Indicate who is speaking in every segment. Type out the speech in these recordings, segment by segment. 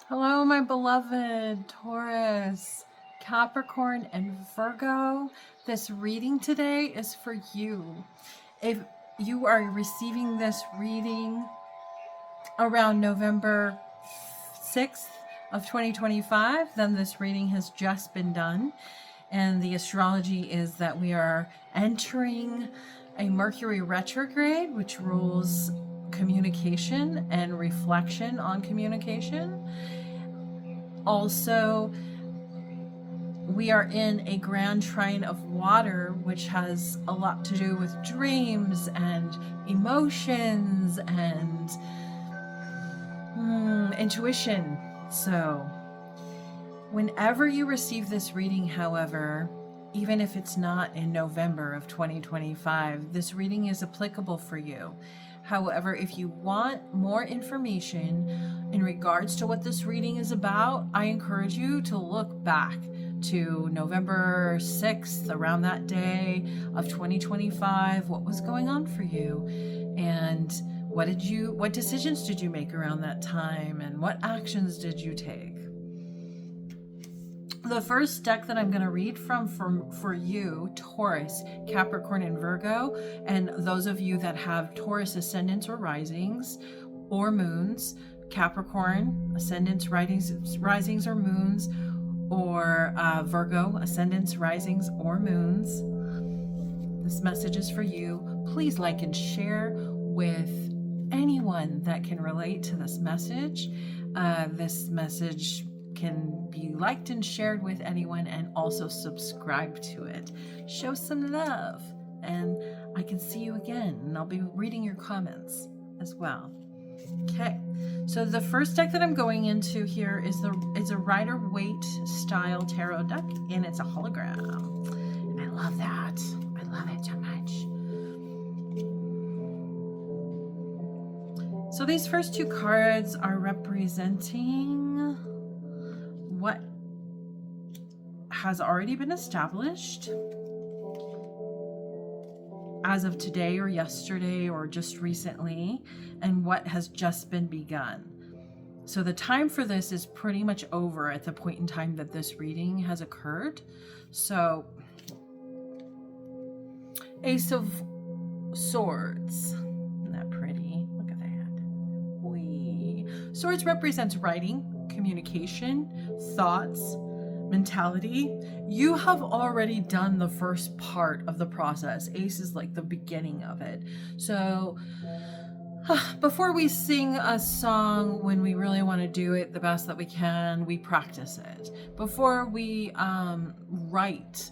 Speaker 1: Hello, my beloved Taurus, Capricorn, and Virgo. This reading today is for you. If you are receiving this reading around November 6th of 2025, then this reading has just been done. And the astrology is that we are entering a Mercury retrograde, which rules communication and reflection on communication. Also, we are in a grand trine of water, which has a lot to do with dreams and emotions and intuition. So whenever you receive this reading, however, even if it's not in November of 2025, this reading is applicable for you. However, if you want more information in regards to what this reading is about, I encourage you to look back to November 6th, around that day of 2025, what was going on for you, and what decisions did you make around that time, and what actions did you take? The first deck that I'm going to read from for you, Taurus, Capricorn, and Virgo, and those of you that have Taurus ascendants or risings or moons, Capricorn ascendants, risings or moons, or Virgo ascendants, risings or moons. This message is for you. Please like and share with anyone that can relate to this message. This message can be liked and shared with anyone, and also subscribe to it. Show some love, and I can see you again, and I'll be reading your comments as well. Okay, so the first deck that I'm going into here is a Rider-Waite style tarot deck, and it's a hologram, and I love that. I love it so much. So these first two cards are representing what has already been established as of today or yesterday or just recently, and what has just been begun. So the time for this is pretty much over at the point in time that this reading has occurred. So Ace of Swords. Isn't that pretty? Look at that. Swords represents writing, communication, thoughts, mentality. You have already done the first part of the process. Ace is like the beginning of it. So before we sing a song, when we really want to do it the best that we can, we practice it. Before we write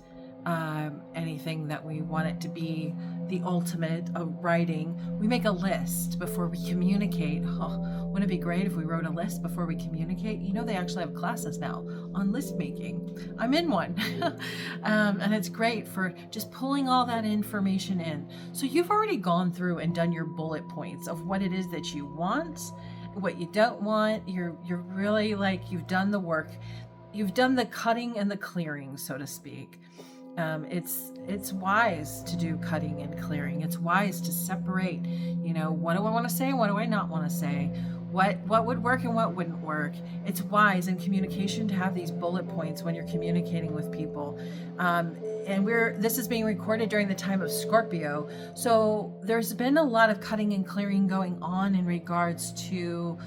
Speaker 1: anything that we want it to be the ultimate of writing, we make a list before we communicate. Wouldn't it be great if we wrote a list before we communicate? You know, they actually have classes now on list making. I'm in one. And it's great for just pulling all that information in. So you've already gone through and done your bullet points of what it is that you want, what you don't want. You're really like, you've done the work. You've done the cutting and the clearing, so to speak. It's wise to do cutting and clearing. It's wise to separate, you know, what do I want to say? What do I not want to say? What would work and what wouldn't work? It's wise in communication to have these bullet points when you're communicating with people. And this is being recorded during the time of Scorpio. So there's been a lot of cutting and clearing going on in regards to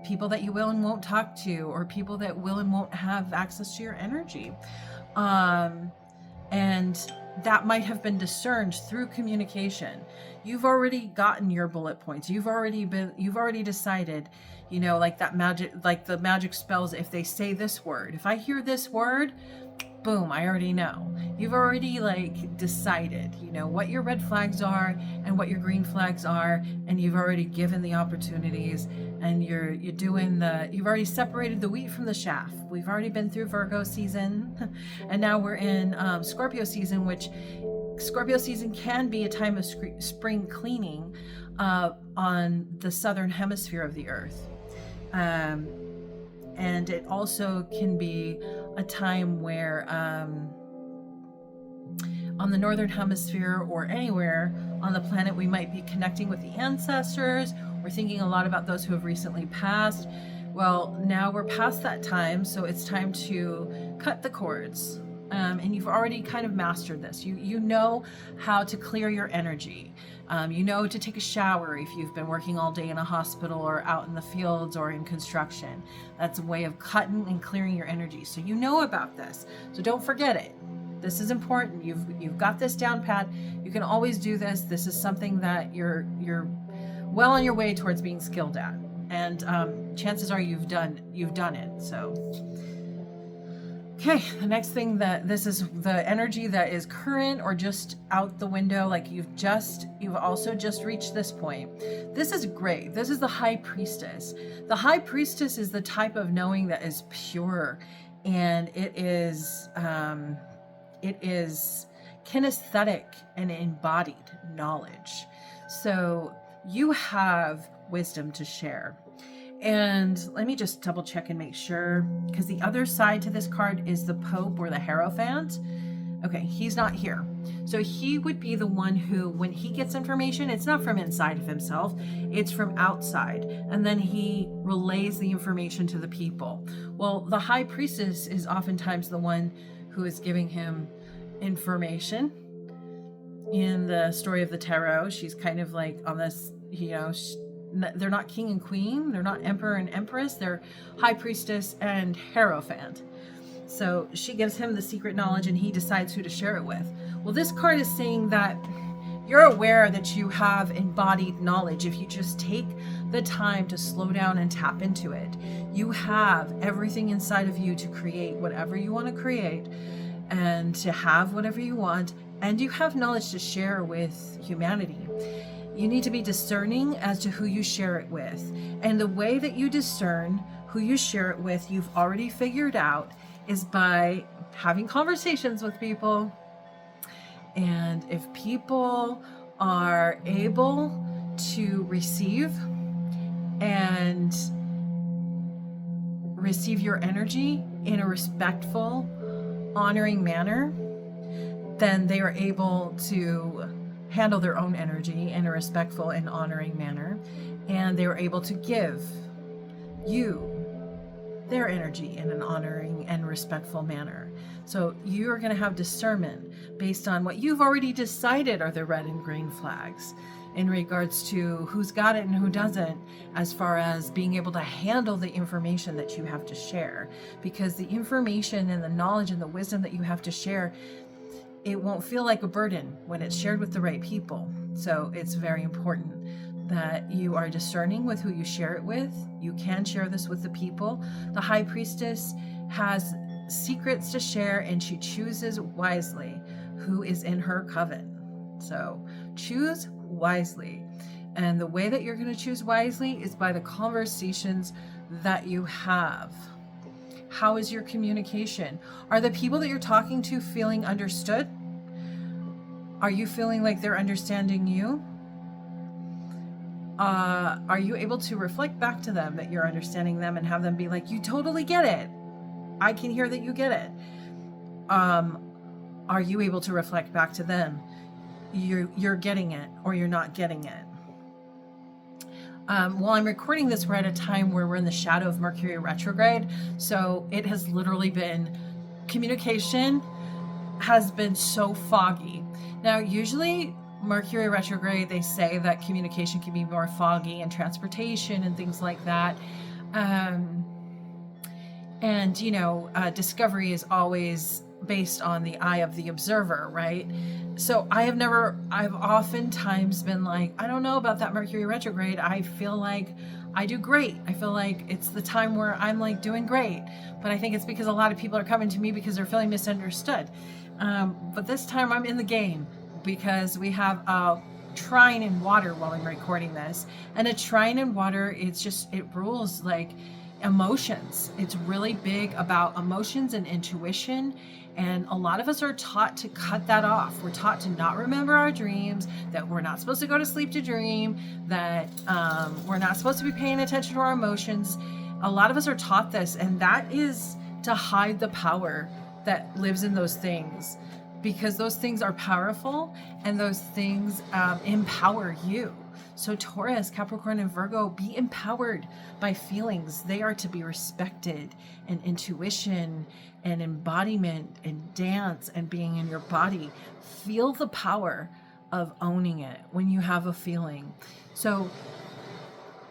Speaker 1: people that you will and won't talk to, or people that will and won't have access to your energy. And that might have been discerned through communication. You've already gotten your bullet points. You've already decided, you know, like that magic, like the magic spells, if they say this word, if I hear this word, boom, I already know. You've already like decided, you know, what your red flags are and what your green flags are, and you've already given the opportunities, and you've already separated the wheat from the chaff. We've already been through Virgo season, and now we're in Scorpio season, which Scorpio season can be a time of spring cleaning on the southern hemisphere of the earth. And it also can be a time where on the northern hemisphere or anywhere on the planet, we might be connecting with the ancestors. We're thinking a lot about those who have recently passed. Well, now we're past that time, so it's time to cut the cords. And you've already kind of mastered this. You know how to clear your energy. You know to take a shower if you've been working all day in a hospital or out in the fields or in construction. That's a way of cutting and clearing your energy. So you know about this. So don't forget it. This is important. You've got this down pat. You can always do this. This is something that you're well on your way towards being skilled at. And chances are you've done it. So okay, the next thing, that this is the energy that is current or just out the window, like you've also just reached this point. This is great. This is the High Priestess. The High Priestess is the type of knowing that is pure, and it is kinesthetic and embodied knowledge. So you have wisdom to share. And let me just double check and make sure, because the other side to this card is the Pope or the Hierophant. Okay, he's not here. So he would be the one who, when he gets information, it's not from inside of himself, it's from outside. And then he relays the information to the people. Well, the High Priestess is oftentimes the one who is giving him information. In the story of the tarot, she's kind of like on this, they're not king and queen, they're not emperor and empress, they're High Priestess and Hierophant. So she gives him the secret knowledge and he decides who to share it with. Well, this card is saying that you're aware that you have embodied knowledge if you just take the time to slow down and tap into it. You have everything inside of you to create whatever you want to create and to have whatever you want, and you have knowledge to share with humanity. You need to be discerning as to who you share it with. And the way that you discern who you share it with, you've already figured out, is by having conversations with people. And if people are able to receive your energy in a respectful, honoring manner, then they are able to handle their own energy in a respectful and honoring manner, and they were able to give you their energy in an honoring and respectful manner. So you are going to have discernment based on what you've already decided are the red and green flags in regards to who's got it and who doesn't, as far as being able to handle the information that you have to share. Because the information and the knowledge and the wisdom that you have to share, it won't feel like a burden when it's shared with the right people. So it's very important that you are discerning with who you share it with. You can share this with the people. The High Priestess has secrets to share, and she chooses wisely who is in her coven. So choose wisely. And the way that you're going to choose wisely is by the conversations that you have. How is your communication? Are the people that you're talking to feeling understood? Are you feeling like they're understanding you? Are you able to reflect back to them that you're understanding them and have them be like, you totally get it. I can hear that you get it. Are you able to reflect back to them, you're getting it or you're not getting it? While I'm recording this, we're at a time where we're in the shadow of Mercury retrograde. So it has literally been, communication has been so foggy. Now, usually Mercury retrograde, they say that communication can be more foggy and transportation and things like that. Discovery is always based on the eye of the observer, right? So I've oftentimes been like, I don't know about that Mercury retrograde. I feel like I do great. I feel like it's the time where I'm like doing great. But I think it's because a lot of people are coming to me because they're feeling misunderstood. But this time I'm in the game because we have a trine in water while I'm recording this. And a trine in water, it rules like emotions. It's really big about emotions and intuition. And a lot of us are taught to cut that off. We're taught to not remember our dreams, that we're not supposed to go to sleep to dream, that we're not supposed to be paying attention to our emotions. A lot of us are taught this, and that is to hide the power that lives in those things, because those things are powerful and those things empower you. So Taurus, Capricorn, and Virgo, be empowered by feelings. They are to be respected, and intuition and embodiment and dance and being in your body. Feel the power of owning it when you have a feeling. So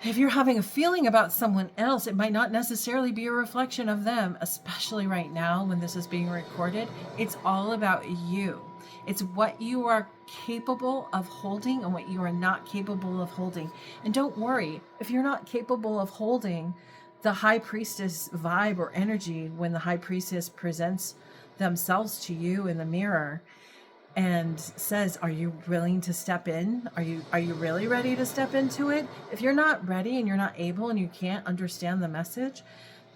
Speaker 1: if you're having a feeling about someone else, it might not necessarily be a reflection of them, especially right now when this is being recorded. It's all about you. It's what you are capable of holding and what you are not capable of holding. And don't worry, if you're not capable of holding the high priestess vibe or energy when the high priestess presents themselves to you in the mirror and says, are you willing to step in? Are you really ready to step into it? If you're not ready and you're not able and you can't understand the message,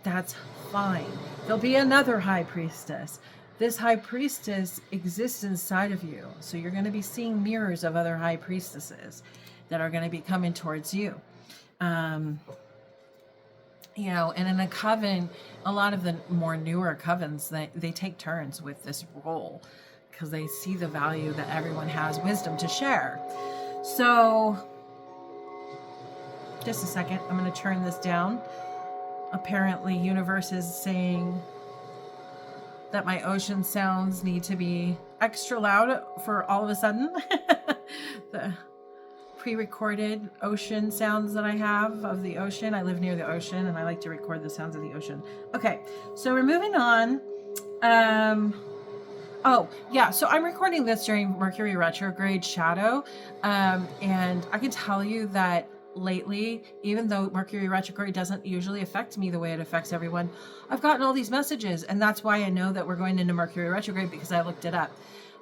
Speaker 1: that's fine. There'll be another high priestess. This high priestess exists inside of you. So you're going to be seeing mirrors of other high priestesses that are going to be coming towards you. You know, and in a coven, a lot of the more newer covens, they take turns with this role, because they see the value that everyone has wisdom to share. So, just a second, I'm going to turn this down. Apparently, universe is saying that my ocean sounds need to be extra loud for all of a sudden. The pre-recorded ocean sounds that I have of the ocean. I live near the ocean and I like to record the sounds of the ocean. Okay, so we're moving on. Oh, yeah. So I'm recording this during Mercury retrograde shadow. And I can tell you that lately, even though Mercury retrograde doesn't usually affect me the way it affects everyone, I've gotten all these messages. And that's why I know that we're going into Mercury retrograde, because I looked it up.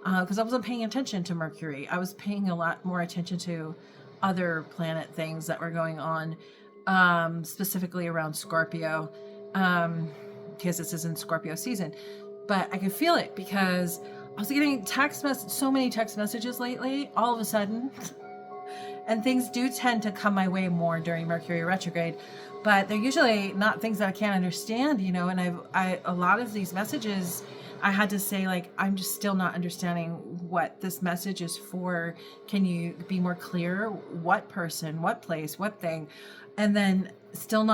Speaker 1: Because I wasn't paying attention to Mercury. I was paying a lot more attention to other planet things that were going on, specifically around Scorpio, because this is in Scorpio season. But I could feel it because I was getting so many text messages lately, all of a sudden. And things do tend to come my way more during Mercury retrograde, but they're usually not things that I can't understand, you know. And a lot of these messages, I had to say, like, I'm just still not understanding what this message is for. Can you be more clear? What person, what place, what thing? And then still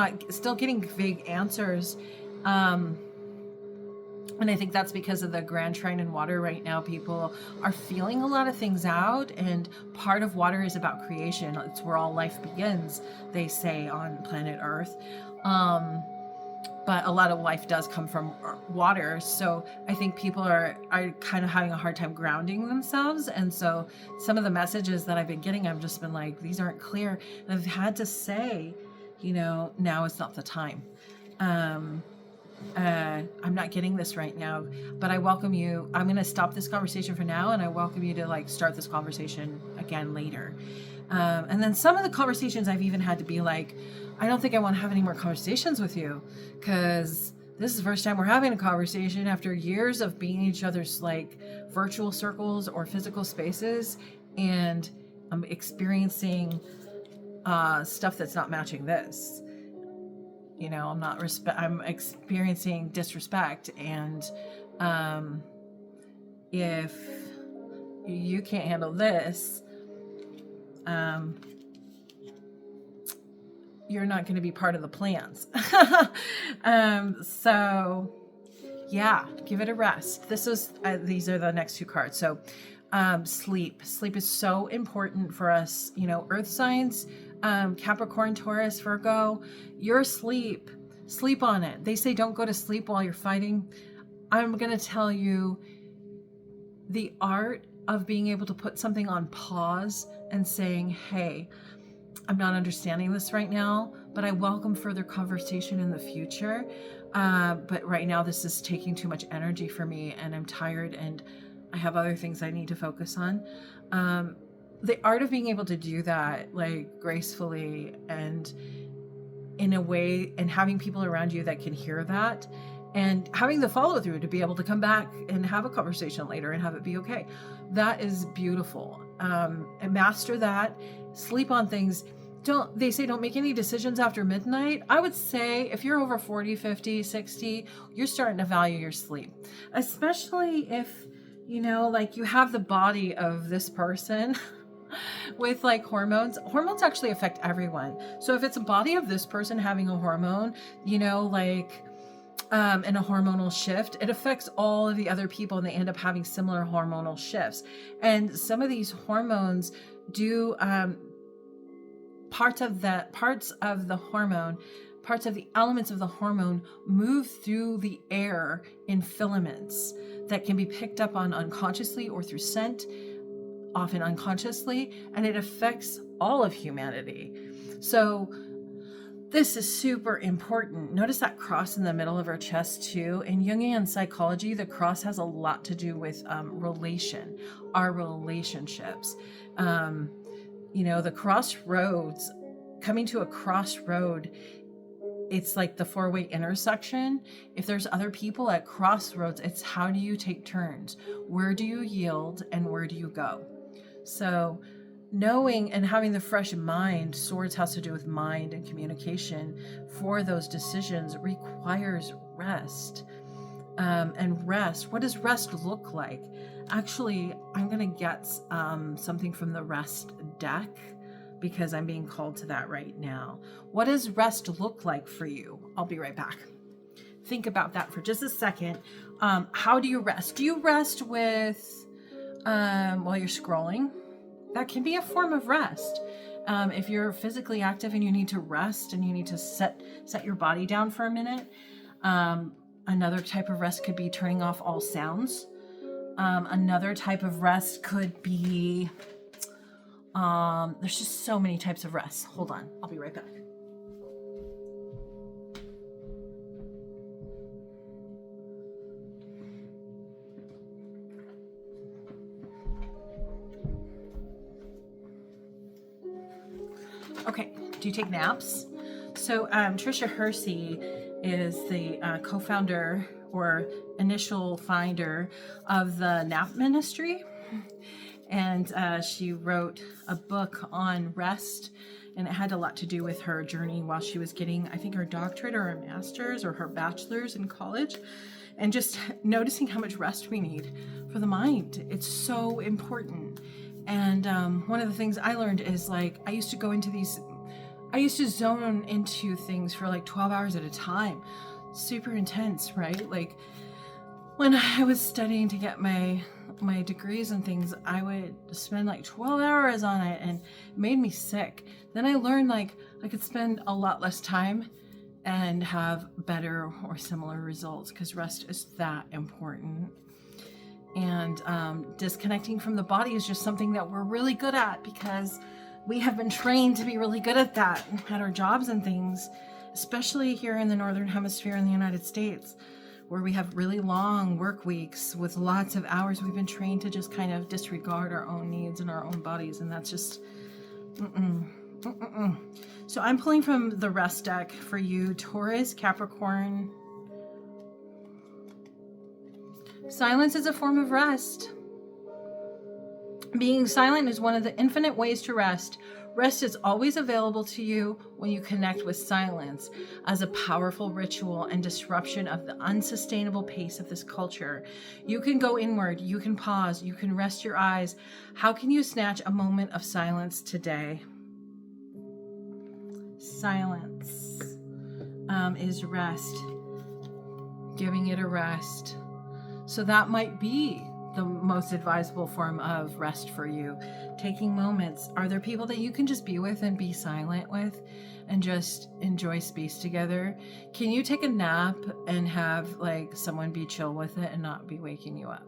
Speaker 1: getting vague answers. And I think that's because of the Grand Trine in water right now. People are feeling a lot of things out, and part of water is about creation. It's where all life begins, they say, on planet Earth. But a lot of life does come from water. So I think people are kind of having a hard time grounding themselves. And so some of the messages that I've been getting, I've just been like, these aren't clear. And I've had to say, you know, now is not the time. I'm not getting this right now, but I welcome you. I'm going to stop this conversation for now, and I welcome you to like start this conversation again later. And then some of the conversations I've even had to be like, I don't think I want to have any more conversations with you, because this is the first time we're having a conversation after years of being in each other's like virtual circles or physical spaces, and I'm experiencing stuff that's not matching this. You know, I'm experiencing disrespect, and if you can't handle this, you're not going to be part of the plans. So yeah, give it a rest. These are the next two cards. So sleep is so important for us, you know, earth signs, Capricorn, Taurus, Virgo. Your sleep on it. They say don't go to sleep while you're fighting. I'm going to tell you, the art of being able to put something on pause and saying, hey, I'm not understanding this right now, but I welcome further conversation in the future. But right now this is taking too much energy for me, and I'm tired, and I have other things I need to focus on. The art of being able to do that, like, gracefully and in a way, and having people around you that can hear that, and having the follow through to be able to come back and have a conversation later and have it be okay. That is beautiful. And master that. Sleep on things. They say don't make any decisions after midnight. I would say if you're over 40, 50, 60, you're starting to value your sleep, especially if, you know, like, you have the body of this person with like hormones. Hormones actually affect everyone. So if it's a body of this person having a hormone, you know, like and a hormonal shift, it affects all of the other people, and they end up having similar hormonal shifts. And some of these hormones do parts of the elements of the hormone move through the air in filaments that can be picked up on unconsciously or through scent, often unconsciously, and it affects all of humanity. So this is super important. Notice that cross in the middle of our chest too. In Jungian psychology, the cross has a lot to do with our relationships. You know, the crossroads, coming to a crossroad, it's like the four-way intersection. If there's other people at crossroads, it's how do you take turns? Where do you yield and where do you go? So knowing and having the fresh mind, swords has to do with mind and communication, for those decisions requires rest. And rest, what does rest look like? Actually, I'm going to get something from the rest deck, because I'm being called to that right now. What does rest look like for you? I'll be right back. Think about that for just a second. How do you rest? Do you rest with while you're scrolling? That can be a form of rest. If you're physically active and you need to rest and you need to set your body down for a minute, another type of rest could be turning off all sounds. Another type of rest could be, there's just so many types of rest. Hold on, I'll be right back. Okay, do you take naps? So Tricia Hersey is the co-founder or initial finder of the Nap Ministry. And she wrote a book on rest, and it had a lot to do with her journey while she was getting, I think, her doctorate or her master's or her bachelor's in college, and just noticing how much rest we need for the mind. It's so important. And one of the things I learned is, like, I used to zone into things for like 12 hours at a time. Super intense, right? Like when I was studying to get my degrees and things, I would spend like 12 hours on it, and it made me sick. Then I learned like I could spend a lot less time and have better or similar results, because rest is that important. And disconnecting from the body is just something that we're really good at, because we have been trained to be really good at that at our jobs and things, especially here in the Northern Hemisphere in the United States, where we have really long work weeks with lots of hours. We've been trained to just kind of disregard our own needs and our own bodies, and that's just So I'm pulling from the rest deck for you, Taurus, Capricorn. Silence is a form of rest. Being silent is one of the infinite ways to rest. Rest is always available to you when you connect with silence as a powerful ritual and disruption of the unsustainable pace of this culture. You can go inward, you can pause, you can rest your eyes. How can you snatch a moment of silence today? Silence is rest, giving it a rest. So that might be the most advisable form of rest for you. Taking moments. Are there people that you can just be with and be silent with and just enjoy space together? Can you take a nap and have like someone be chill with it and not be waking you up?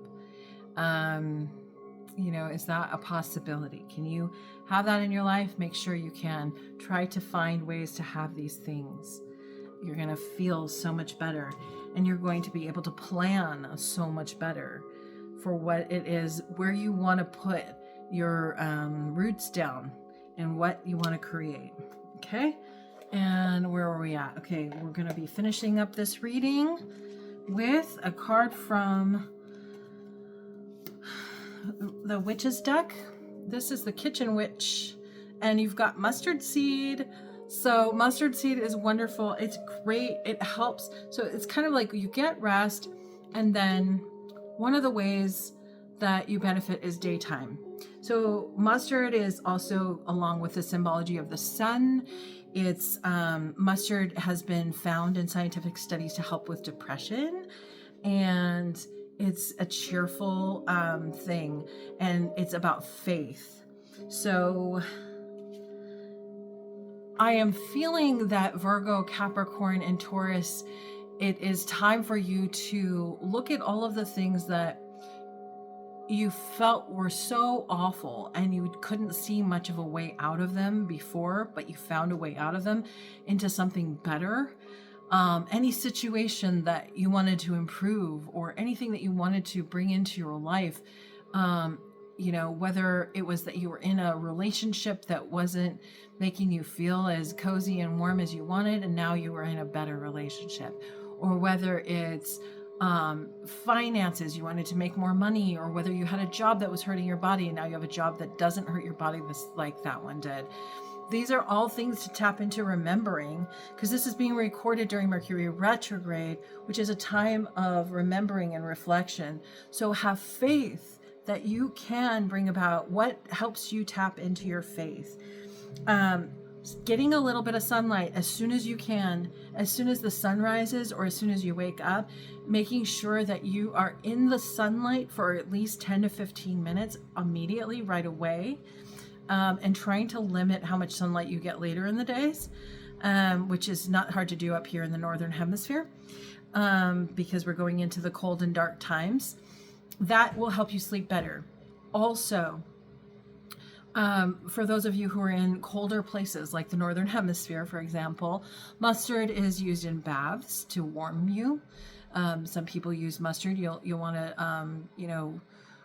Speaker 1: You know, is that a possibility? Can you have that in your life? Make sure you can. Try to find ways to have these things. You're going to feel so much better, and you're going to be able to plan so much better for what it is, where you want to put your roots down and what you want to create. Okay? And where are we at? Okay, we're going to be finishing up this reading with a card from the Witch's deck. This is the Kitchen Witch, and you've got mustard seed. So mustard seed is wonderful. It's great. It helps. So it's kind of like you get rest, and then one of the ways that you benefit is daytime. So mustard is also along with the symbology of the sun. It's mustard has been found in scientific studies to help with depression, and it's a cheerful thing, and it's about faith. So I am feeling that Virgo, Capricorn, and Taurus, it is time for you to look at all of the things that you felt were so awful and you couldn't see much of a way out of them before, but you found a way out of them into something better. Any situation that you wanted to improve or anything that you wanted to bring into your life, you know, whether it was that you were in a relationship that wasn't making you feel as cozy and warm as you wanted, and now you were in a better relationship, or whether it's finances, you wanted to make more money, or whether you had a job that was hurting your body and now you have a job that doesn't hurt your body like that one did. These are all things to tap into remembering, because this is being recorded during Mercury retrograde, which is a time of remembering and reflection. So have faith that you can bring about what helps you tap into your faith. Getting a little bit of sunlight as soon as you can, as soon as the sun rises or as soon as you wake up, making sure that you are in the sunlight for at least 10 to 15 minutes immediately, right away, and trying to limit how much sunlight you get later in the days, which is not hard to do up here in the Northern Hemisphere, because we're going into the cold and dark times. That will help you sleep better. Also, for those of you who are in colder places like the Northern Hemisphere, for example, mustard is used in baths to warm you. Some people use mustard. You'll want to, you know,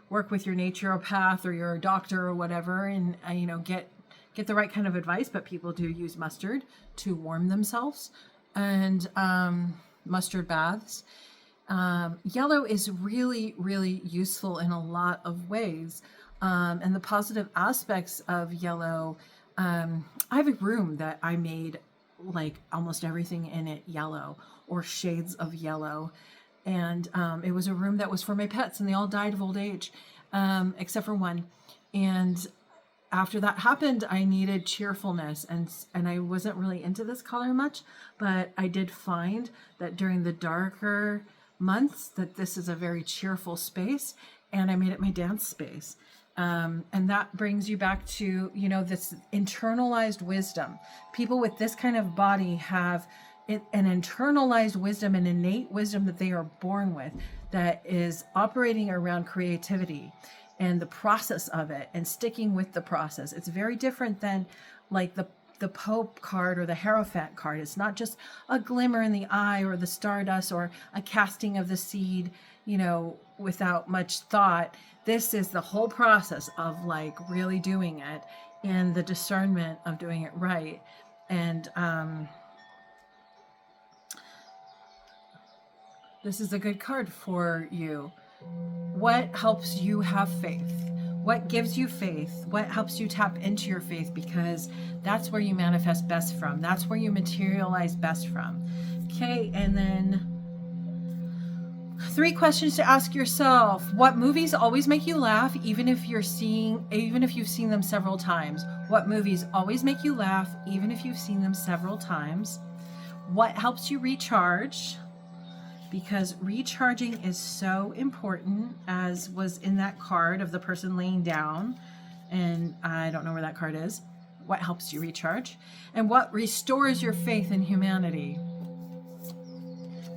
Speaker 1: work with your naturopath or your doctor or whatever, and you know, get the right kind of advice. But people do use mustard to warm themselves, and mustard baths. Yellow is really, really useful in a lot of ways. And the positive aspects of yellow, I have a room that I made like almost everything in it yellow or shades of yellow. And it was a room that was for my pets, and they all died of old age, except for one. And after that happened, I needed cheerfulness, and I wasn't really into this color much, but I did find that during the darker months that this is a very cheerful space, and I made it my dance space. And that brings you back to, you know, this internalized wisdom. People with this kind of body have an internalized wisdom, an innate wisdom that they are born with, that is operating around creativity and the process of it and sticking with the process. It's very different than like the Pope card or the Hierophant card. It's not just a glimmer in the eye or the stardust or a casting of the seed, you know, without much thought. This is the whole process of like really doing it and the discernment of doing it right. And this is a good card for you. What helps you have faith? What gives you faith? What helps you tap into your faith? Because that's where you manifest best from. That's where you materialize best from. Okay, and then 3 questions to ask yourself. What movies always make you laugh, even if you've seen them several times? What movies always make you laugh, even if you've seen them several times? What helps you recharge? Because recharging is so important, as was in that card of the person laying down. And I don't know where that card is. What helps you recharge? And what restores your faith in humanity?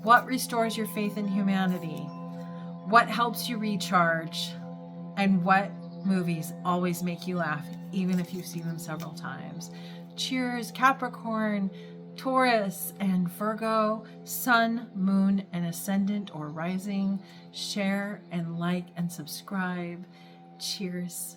Speaker 1: What restores your faith in humanity? What helps you recharge? And what movies always make you laugh, even if you've seen them several times? Cheers, Capricorn, Taurus, and Virgo, Sun, Moon, and Ascendant or Rising. Share and like and subscribe. Cheers.